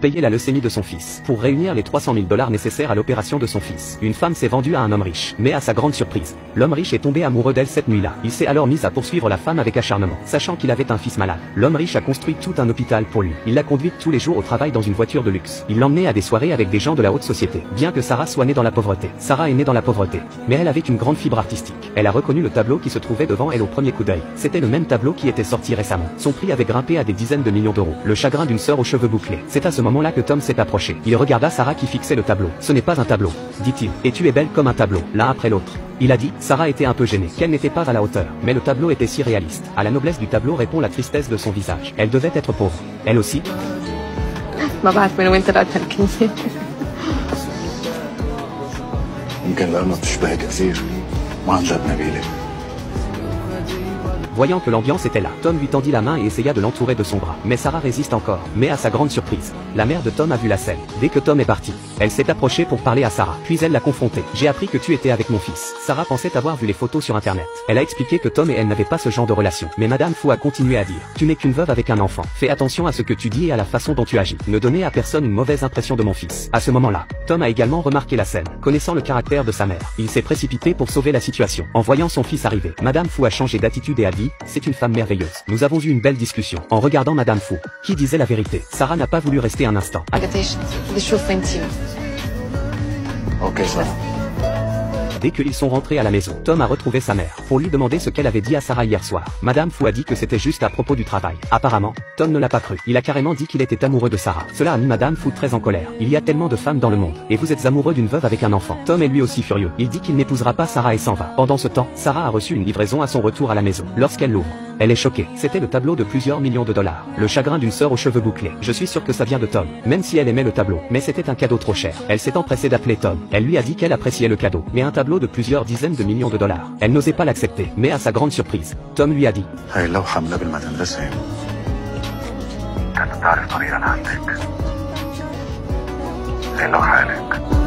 payer la leucémie de son fils. Pour réunir les 300 000 $ nécessaires à l'opération de son fils, une femme s'est vendue à un homme riche. Mais à sa grande surprise, l'homme riche est tombé amoureux d'elle cette nuit-là. Il s'est alors mis à poursuivre la femme avec acharnement, sachant qu'il avait un fils malade. L'homme riche a construit tout un hôpital pour lui. Il l'a conduite tous les jours au travail dans une voiture de luxe. Il l'emmenait à des soirées avec des gens de la haute société. Bien que Sarah soit née dans la pauvreté, Sarah est née dans la pauvreté. Mais elle avait une grande fibre artistique. Elle a reconnu le tableau qui se trouvait devant elle au premier coup d'œil. C'était le même tableau qui était sorti récemment. Son prix avait grimpé à des dizaines de millions d'euros. Le chagrin d'une sœur aux cheveux bouclés. C'est à ce moment-là que Tom s'est approché. Il regarda Sarah qui fixait le tableau. Ce n'est pas un tableau, dit-il, et tu es belle comme un tableau, l'un après l'autre. Il a dit, Sarah était un peu gênée, qu'elle n'était pas à la hauteur, mais le tableau était si réaliste. À la noblesse du tableau répond la tristesse de son visage. Elle devait être pauvre. Elle aussi. ما بعرف من وين طلعت هالكلمة. يمكن لأنه بتشبه كثير ما عن جد نبيلة. Voyant que l'ambiance était là, Tom lui tendit la main et essaya de l'entourer de son bras. Mais Sarah résiste encore. Mais à sa grande surprise, la mère de Tom a vu la scène. Dès que Tom est parti, elle s'est approchée pour parler à Sarah. Puis elle l'a confrontée. J'ai appris que tu étais avec mon fils. Sarah pensait avoir vu les photos sur internet. Elle a expliqué que Tom et elle n'avaient pas ce genre de relation. Mais Madame Fu a continué à dire, tu n'es qu'une veuve avec un enfant. Fais attention à ce que tu dis et à la façon dont tu agis. Ne donnez à personne une mauvaise impression de mon fils. À ce moment-là, Tom a également remarqué la scène. Connaissant le caractère de sa mère, il s'est précipité pour sauver la situation. En voyant son fils arriver, Madame Fu a changé d'attitude et a dit, c'est une femme merveilleuse. Nous avons eu une belle discussion. En regardant Madame Fu, qui disait la vérité, Sarah n'a pas voulu rester un instant. اوكي صار. Dès qu'ils sont rentrés à la maison, Tom a retrouvé sa mère pour lui demander ce qu'elle avait dit à Sarah hier soir. Madame Fu a dit que c'était juste à propos du travail. Apparemment, Tom ne l'a pas cru. Il a carrément dit qu'il était amoureux de Sarah. Cela a mis Madame Fu très en colère. Il y a tellement de femmes dans le monde, et vous êtes amoureux d'une veuve avec un enfant. Tom est lui aussi furieux. Il dit qu'il n'épousera pas Sarah et s'en va. Pendant ce temps, Sarah a reçu une livraison à son retour à la maison. Lorsqu'elle l'ouvre, elle est choquée. C'était le tableau de plusieurs millions de dollars. Le chagrin d'une sœur aux cheveux bouclés. Je suis sûr que ça vient de Tom. Même si elle aimait le tableau. Mais c'était un cadeau trop cher. Elle s'est empressée d'appeler Tom. Elle lui a dit qu'elle appréciait le cadeau. Mais un tableau de plusieurs dizaines de millions de dollars. Elle n'osait pas l'accepter. Mais à sa grande surprise, Tom lui a dit, هاي اللوحة من قبل ما تندرسها كانت تعرف طريقة لعندك. هاي اللوحة لك.